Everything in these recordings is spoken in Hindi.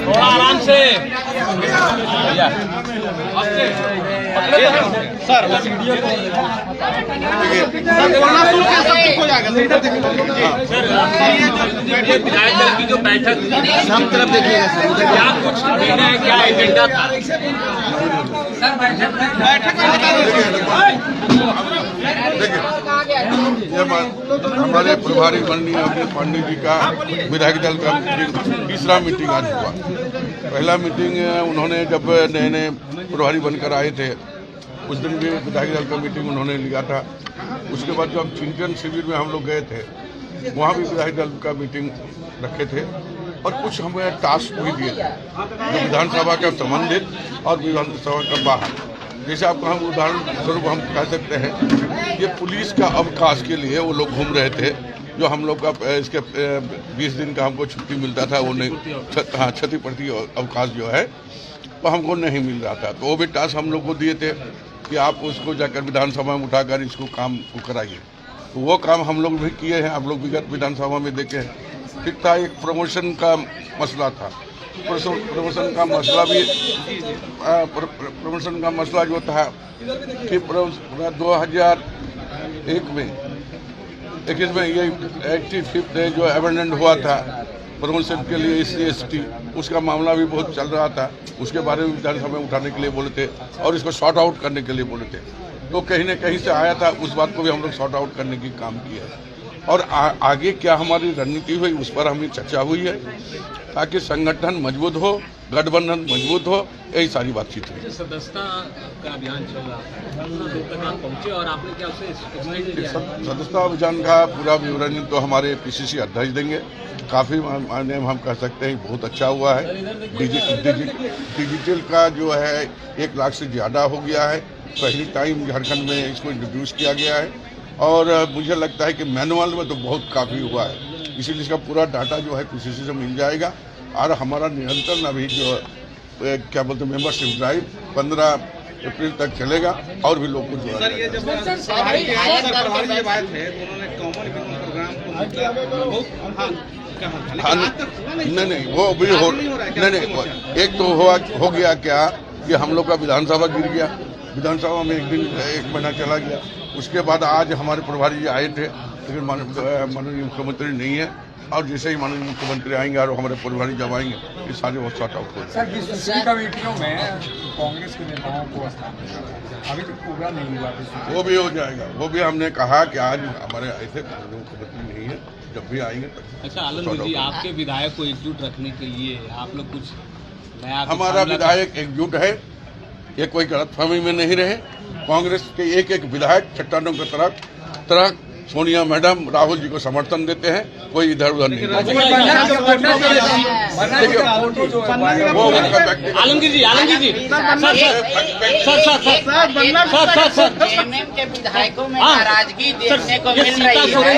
थोड़ा आराम से सर विधायक दल की जो बैठक सब तरफ देखिएगा सर, क्या कुछ निर्णय, क्या एजेंडा था सर बैठक देखिए, हमारे प्रभारी माननीय अभिजीत पांडे जी का विधायक दल का तीसरा मीटिंग आज हुआ। पहला मीटिंग उन्होंने जब नए नए प्रभारी बनकर आए थे उस दिन भी विधायक दल का मीटिंग उन्होंने लिया था। उसके बाद जब चिंतन शिविर में हम लोग गए थे वहाँ भी विधायक दल का मीटिंग रखे थे और कुछ हमें टास्क भी दिए थे जो विधानसभा का संबंधित और विधानसभा का बाहर। जैसे आपको हम उदाहरण स्वरूप हम कह सकते हैं, ये पुलिस का अवकाश के लिए वो लोग घूम रहे थे, जो हम लोग का इसके 20 दिन का हमको छुट्टी मिलता था, वो नहीं, हाँ, क्षतिपूर्ति अवकाश जो है वो हमको नहीं मिल रहा था। तो वो भी टास्क हम लोग को दिए थे कि आप उसको जाकर विधानसभा में उठाकर इसको काम को कराइए। तो वो काम हम लोग भी किए हैं, आप लोग विगत विधानसभा में देखे हैं। ठीक था, एक प्रमोशन का मसला था, प्रमोशन का मसला भी प्रमोशन का मसला जो था कि 2001 में 21 में ये 85th डे जो अमेंडमेंट हुआ था प्रमोशन के लिए SC/ST, उसका मामला भी बहुत चल रहा था। उसके बारे में विधानसभा में उठाने के लिए बोले थे और इसको शॉर्ट आउट करने के लिए बोले थे। तो कहीं न कहीं से आया था, उस बात को भी हम लोग शॉर्ट आउट करने की काम किया है। और आगे क्या हमारी रणनीति हुई उस पर हमें चर्चा हुई है, ताकि संगठन मजबूत हो, गठबंधन मजबूत हो, यही सारी बातचीत हुई। सदस्यता का अभियान चल रहा है, तक आप पहुंचे और आपने क्या उससे सदस्यता अभियान का पूरा विवरण तो हमारे PCC अध्यक्ष देंगे। काफ़ी मायने हम कह सकते हैं बहुत अच्छा हुआ है। डिजिटल का जो है 1 लाख से ज़्यादा हो गया है। पहली टाइम झारखंड में इसको इंट्रोड्यूस किया गया है और मुझे लगता है कि मैनुअल में तो बहुत काफ़ी हुआ है, इसीलिए इसका पूरा डाटा जो है PCC से मिल जाएगा। और हमारा निरंतर अभी जो क्या बोलते हैं मेंबरशिप ड्राइव 15 अप्रैल तक चलेगा और भी लोग को जोड़ा जाएगा। नहीं वो भी हो नहीं, एक तो हो गया क्या कि हम लोग का विधानसभा गिर गया, विधानसभा में 1 महीना चला गया। उसके बाद आज हमारे प्रभारी जी आए थे, लेकिन माननीय मुख्यमंत्री नहीं है, और जैसे ही माननीय मुख्यमंत्री आएंगे और हमारे प्रभारी जब आएंगे ये सारे वो शॉर्ट आउट हो जाएंगे। सर कमेटियों में कांग्रेस के नेताओं को स्थान अभी तक पूरा नहीं हुआ, वो भी हो जाएगा। वो भी हमने कहा कि आज हमारे ऐसे मुख्यमंत्री नहीं है, जब भी आएंगे तब। अच्छा आलमगीर जी, आपके विधायक को एकजुट रखने के लिए आप लोग कुछ नया? हमारा विधायक एकजुट है, ये कोई गलतफहमी में नहीं रहे। कांग्रेस के एक विधायक चट्टानों की तरह सोनिया मैडम राहुल जी को समर्थन देते हैं, कोई इधर उधर नहीं। आलमगीर जी के विधायकों में नाराजगी देखने को मिल रही है,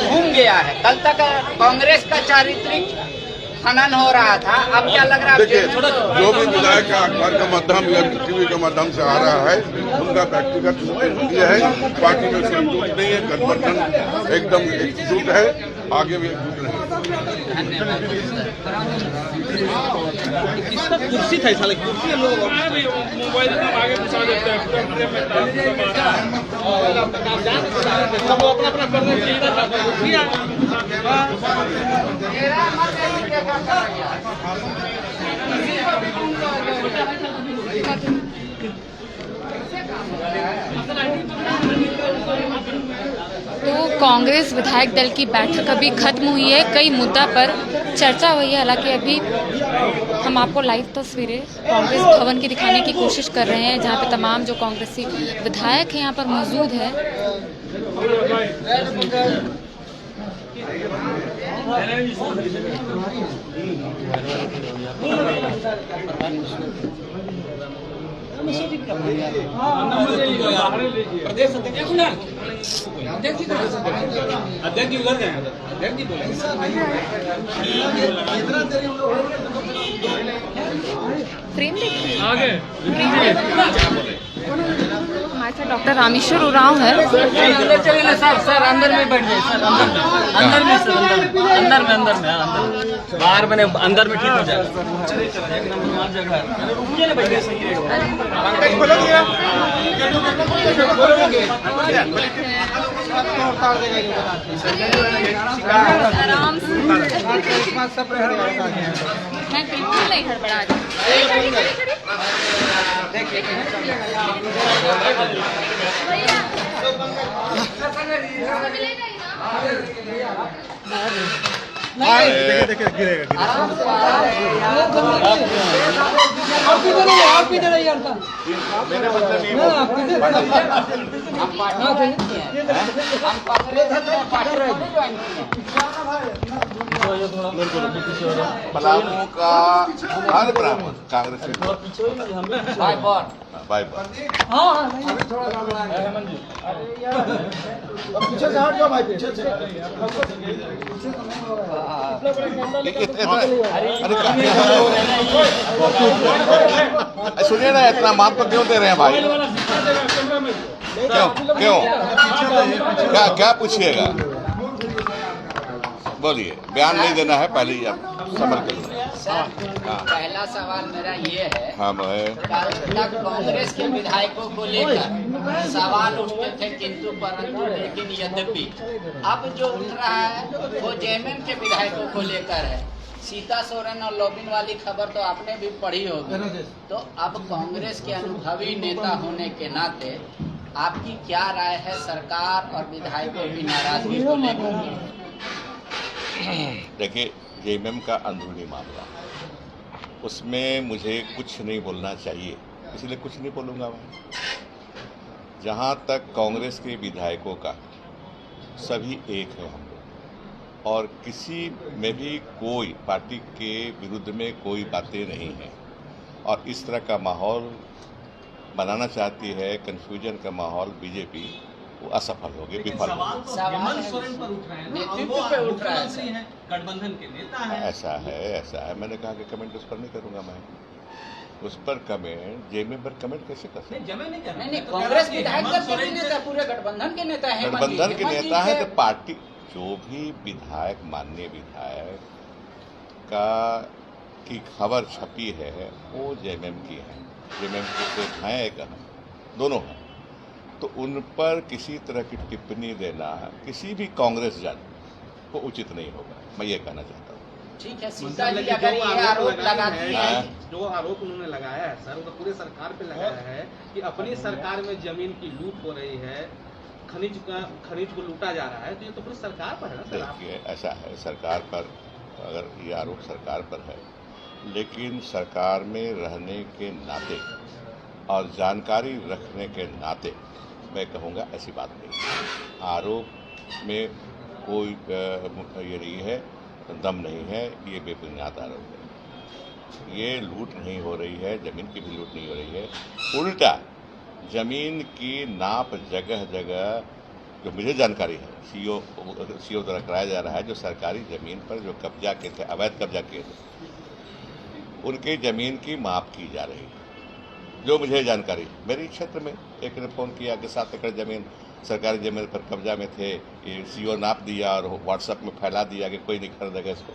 घूम गया है। कल तक कांग्रेस का चारित्रिक खनन हो रहा था, अब क्या लग रहा है? देखिए, जो भी विधायक अखबार का माध्यम या TV के माध्यम से आ रहा है उनका व्यक्तिगत ये है, पार्टी में कोई टूट नहीं है, गठबंधन एकदम एकजुट है, आगे भी एकजुट रहेंगे। कुर्सी था साले, कुर्सी लोग मोबाइल आगे पहुंचा देते हैं, सब अपना अपना करने चाहिए था। तो कांग्रेस विधायक दल की बैठक अभी खत्म हुई है, कई मुद्दा पर चर्चा हुई है। हालांकि अभी हम आपको लाइव तस्वीरें कांग्रेस भवन की दिखाने की कोशिश कर रहे हैं, जहां पे तमाम जो कांग्रेसी विधायक हैं यहाँ पर मौजूद हैं। अध्यक्ष जी उधर गए, अध्यक्ष जी बोले फ्रेम देखिए आगे। हमारे साथ डॉक्टर रामेश्वर उरांव है। अंदर चलिए ना सर, सर अंदर में बैठ जाइए सर, अंदर में सर, अंदर में बाहर मैंने अंदर में ठीक हो जाएगा। एक नंबर जगह है, रुकिए ना भैया, सही रहेगा। आराम से, मैं बिल्कुल नहीं हड़बड़ा रही। पलामू का हर ब्राह्मण कांग्रेस में बाय बाय। पीछे से हट जाओ भाई, पीछे से। सुनिए ना, इतना महत्व क्यों दे रहे हैं भाई? क्यों क्यों क्या क्या पूछिएगा? बोलिए, बयान नहीं देना है, पहले ही आप समझ कर लो। पहला सवाल मेरा ये है, हाँ कल तक कांग्रेस के विधायकों को लेकर सवाल उठते थे, किंतु परंतु लेकिन यद्यपि अब जो उठ रहा है वो जेएमएम के विधायकों को लेकर है। सीता सोरेन और लोबिन वाली खबर तो आपने भी पढ़ी होगी। तो अब कांग्रेस के अनुभवी नेता होने के नाते आपकी क्या राय है सरकार और विधायकों की नाराजगी को लेकर? देखिए, जेएमएम का अंदरूनी मामला, उसमें मुझे कुछ नहीं बोलना चाहिए, इसलिए कुछ नहीं बोलूँगा मैं। जहाँ तक कांग्रेस के विधायकों का, सभी एक है हम लोग, और किसी में भी कोई पार्टी के विरुद्ध में कोई बातें नहीं है। और इस तरह का माहौल बनाना चाहती है, कन्फ्यूजन का माहौल, बीजेपी वो असफल हो गई, विफल हो गई। गठबंधन के नेता हैं। ऐसा है, मैंने कहा कि कमेंट उस पर नहीं करूंगा मैं। उस पर कमेंट, जेएमएम पर कमेंट कैसे कर सकते? नहीं, कांग्रेस विधायक नेता पूरे गठबंधन के नेता है, गठबंधन के नेता है तो पार्टी जो भी विधायक, माननीय विधायक का की खबर छपी है वो जेएमएम की है। जेएमएम के एक हैं, एक हम, दोनों हैं। तो उन पर किसी तरह की टिप्पणी देना किसी भी कांग्रेस जन को उचित नहीं होगा, मैं ये कहना चाहता हूँ। ठीक है, सीता जी अगर ये आरोप लगाती है, जो आरोप उन्होंने लगाया है सर, वो पूरे सरकार पे लगाया है कि अपनी सरकार में जमीन की लूट हो रही है, खनिज को लूटा जा रहा है, तो ये तो पूरी सरकार पर है ना सर। देखिए, ऐसा है, सरकार पर अगर ये आरोप सरकार पर है, लेकिन सरकार में रहने के नाते और जानकारी रखने के नाते मैं कहूँगा ऐसी बात नहीं। आरोप में कोई ये नहीं है, दम नहीं है, ये बेबुनियाद आरोप है। ये लूट नहीं हो रही है, ज़मीन की भी लूट नहीं हो रही है, उल्टा ज़मीन की नाप जगह जगह, जो मुझे जानकारी है, सीओ द्वारा कराया जा रहा है, जो सरकारी ज़मीन पर जो कब्जा किए थे, अवैध कब्जा किए थे, उनकी ज़मीन की माप की जा रही है। जो मुझे जानकारी, मेरे क्षेत्र में एक ने फ़ोन किया कि 7 एकड़ ज़मीन सरकारी ज़मीन पर कब्जा में थे, ये सीओ नाप दिया और व्हाट्सएप में फैला दिया कि कोई नहीं खरीदेगा इसको।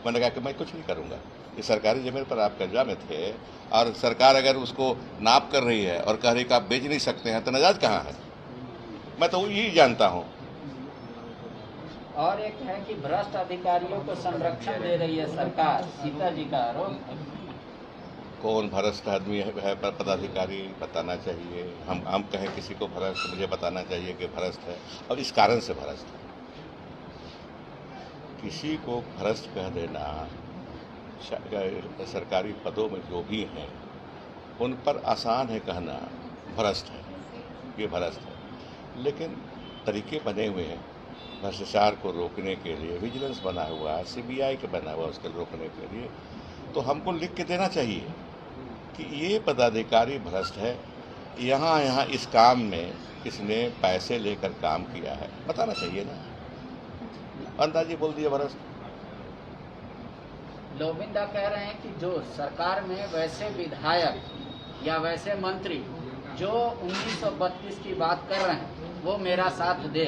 मैंने कहा कि मैं कुछ नहीं करूँगा, ये सरकारी ज़मीन पर आप कब्जा में थे और सरकार अगर उसको नाप कर रही है और कह रही कि आप बेच नहीं सकते हैं, तो नाजायज़ कहाँ है? मैं तो यही जानता हूँ। और एक है कि भ्रष्ट अधिकारियों को संरक्षण दे रही है सरकार, सीता जी का आरोप। कौन भ्रष्ट आदमी है पदाधिकारी, बताना चाहिए। हम कहें किसी को भ्रष्ट, मुझे बताना चाहिए कि भ्रष्ट है और इस कारण से भ्रष्ट है। किसी को भ्रष्ट कह देना, सरकारी पदों में जो भी हैं उन पर आसान है कहना भ्रष्ट है, ये भ्रष्ट है। लेकिन तरीके बने हुए हैं भ्रष्टाचार को रोकने के लिए, विजिलेंस बना हुआ है, सीबीआई के बना हुआ उसको रोकने के लिए। तो हमको लिख के देना चाहिए कि ये पदाधिकारी भ्रष्ट है, यहाँ इस काम में इसने पैसे लेकर काम किया है, बताना चाहिए ना। अंदाजी बोल दिया भ्रष्ट। लोबिंदा कह रहे हैं कि जो सरकार में वैसे विधायक या वैसे मंत्री जो 1932 की बात कर रहे हैं वो मेरा साथ दे,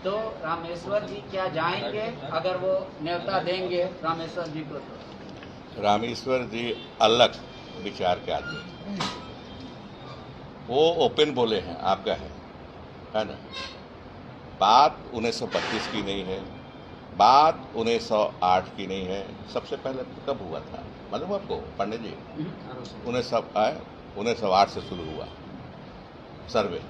तो रामेश्वर जी क्या जाएंगे? अगर वो न्योता देंगे रामेश्वर जी को तो रामेश्वर जी अलग विचार के आदमी हैं। वो ओपन बोले हैं, आपका है ना। बात 1932 की नहीं है, बात 1908 की नहीं है। सबसे पहले कब हुआ था मालूम आपको पंडित जी? 1908 से शुरू हुआ सर्वे,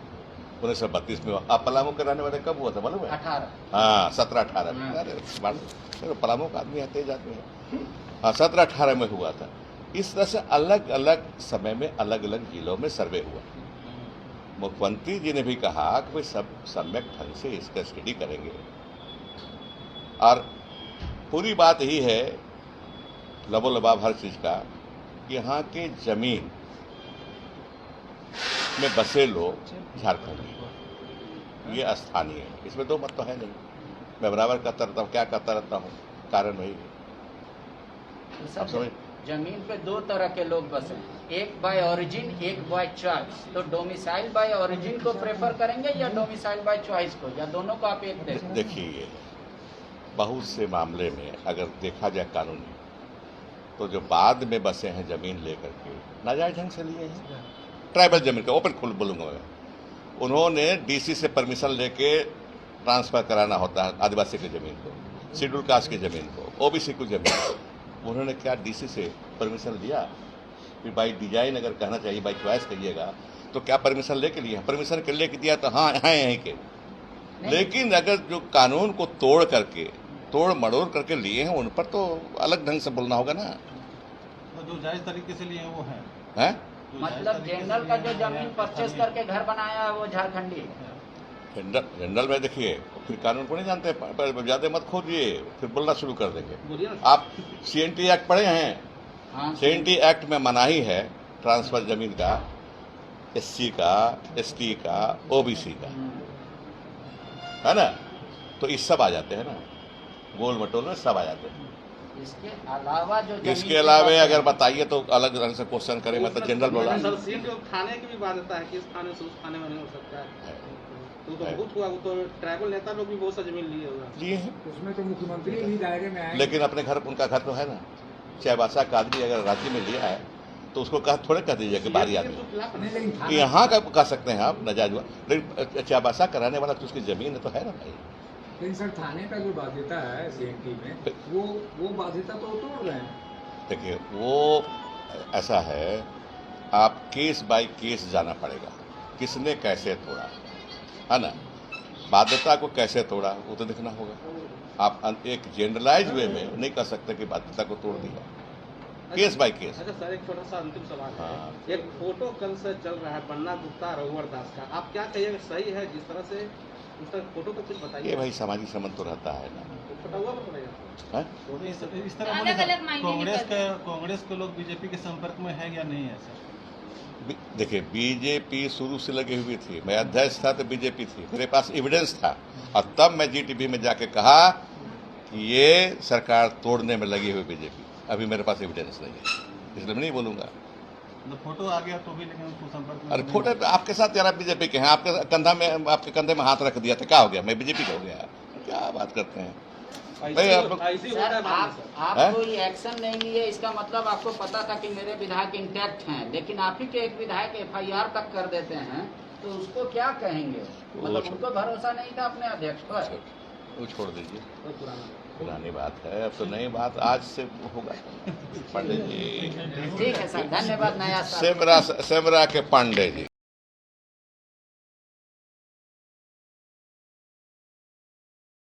1932 में हुआ। आप पलामू के रहने वाले कब हुआ था मालूम है? 18। हाँ 17-18 में। अरे पलामू का आदमी है, तेज आदमी है। हाँ 17-18 में हुआ था। इस तरह से अलग अलग समय में अलग अलग जिलों में सर्वे हुआ। मुख्यमंत्री जी ने भी कहा कि भाई सब सम्यक ढंग से इसका स्टडी करेंगे, और पूरी बात यही है लबोलबाब हर चीज़ का, यहाँ के जमीन में बसे लोग झारखंडी, ये स्थानीय है, इसमें दो मत तो है नहीं। मैं बराबर करता रहता हूँ, क्या करता रहता हूँ, कारण वही है। आप समझ, जमीन पे दो तरह के लोग बसे हैं, एक बाय ओरिजिन, एक बाय चॉइस। तो डोमिसाइल बाय ओरिजिन को प्रेफर करेंगे या डोमिसाइल बाय चॉइस को, या दोनों को आप एक देखें? देखिए बहुत से मामले में अगर देखा जाए कानूनी, तो जो बाद में बसे हैं जमीन लेकर के नाजायज ढंग से लिए हैं, ट्राइबल जमीन का ओपन खुल बोलूँगा मैं, उन्होंने डीसी से परमिशन लेके ट्रांसफ़र कराना होता है आदिवासी की ज़मीन को, शेड्यूल कास्ट की ज़मीन को, ओबीसी की ज़मीन को। उन्होंने क्या डीसी से परमिशन लिया? फिर बाई डिजाइन अगर कहना चाहिए, बाई चॉइस कहिएगा, तो क्या परमिशन लेके लिया? परमिशन के लेके दिया तो हाँ हैं यहीं के, लेकिन अगर जो कानून को तोड़ करके, तोड़ मड़ोड़ करके लिए हैं, उन पर तो अलग ढंग से बोलना होगा ना। तो जो जायज तरीके से लिए वो हैं? मतलब जनरल का जो जमीन परचेस करके घर बनाया है वो झारखंडी है। जनरल में देखिए, फिर कानून को नहीं जानते, ज़्यादा मत खोदिए, फिर बोलना शुरू कर देंगे। बोलिए ना। आप CNT एक्ट पढ़े हैं? हाँ, CNT एक्ट में मनाही है ट्रांसफर जमीन का, SC का, ST का, OBC का, है ना। तो इस सब आ जाते हैं ना, गोल मटोल में सब आ जाते हैं। इसके अलावा जो इसके अलावा अगर बताइए तो अलग ढंग से क्वेश्चन करें, मतलब जनरल बोला। सर सीट और खाने की भी बाध्यता है कि इस खाने से उस खाने में नहीं हो सकता है। तो बहुत हुआ, वो तो ट्राइबल नेता लोग भी बहुत सा जमीन लिए हुए लिए हैं, उसमें तो मुख्यमंत्री भी दायरे में आए। लेकिन अपने घर, उनका घर तो है ना। चायबासा का आदमी अगर राज्य में लिया है तो उसको कहा थोड़े कह दीजिए कि बाहरी आदमी, यहाँ का कह सकते हैं आप नाजायज हुआ, लेकिन चायबासा कराने वाला तो उसकी जमीन तो है ना भाई। लेकिन सर थाने का जो बाध्यता है CNT में, वो बाध्यता तो तोड़ रहे हैं। देखिए वो ऐसा है, आप केस बाय केस जाना पड़ेगा, किसने कैसे तोड़ा, है ना, बाध्यता को कैसे तोड़ा वो तो देखना होगा। आप एक जनरलाइज वे में नहीं कह सकते कि बाध्यता को तोड़ दिया, केस बाय केस। अच्छा सर, एक छोटा सा अंतिम सवाल है। हाँ। एक फोटो कल से चल रहा है बन्ना गुप्ता रघुवर दास का, आप क्या कहिएगा, सही है? जिस तरह से उसका फोटो को कुछ बताइए। ये भाई सामाजिक संबंध तो रहता है ना। छोटा हुआ बताइएगा। हैं? इस तरह बोले कांग्रेस के लोग बीजेपी के संपर्क में है या नहीं है सर? देखिए बीजेपी शुरू से लगी हुई थी, मैं अध्यक्ष था तो बीजेपी थी, मेरे पास एविडेंस था, और तब मैं GTV में जाके कहा कि ये सरकार तोड़ने में लगी हुई बीजेपी। अभी मेरे पास एविडेंस नहीं है, इसलिए मैं नहीं बोलूँगा। तो फोटो आ गया तो भी, लेकिन उसको संपर्क में अरे फोटो तो आपके साथ यार, बीजेपी के हैं, आपके कंधे में हाथ रख दिया था, क्या हो गया? मैं बीजेपी का हो गया? क्या बात करते हैं भाई आप लोग। ऐसी होता है बाद में सर। आप कोई एक्शन नहीं लिए, इसका मतलब आपको पता था कि मेरे विधायक इंटैक्ट हैं, लेकिन आप ही के एक विधायक FIR तक कर देते हैं, तो उसको क्या कहेंगे? मतलब उनको भरोसा नहीं था अपने अध्यक्ष पर। वो छोड़ दीजिए, पुरानी बात है, अब तो नई बात आज से होगा। पंडित जी ठीक है सर, धन्यवाद। नया साल। सेमरा के पांडे जी।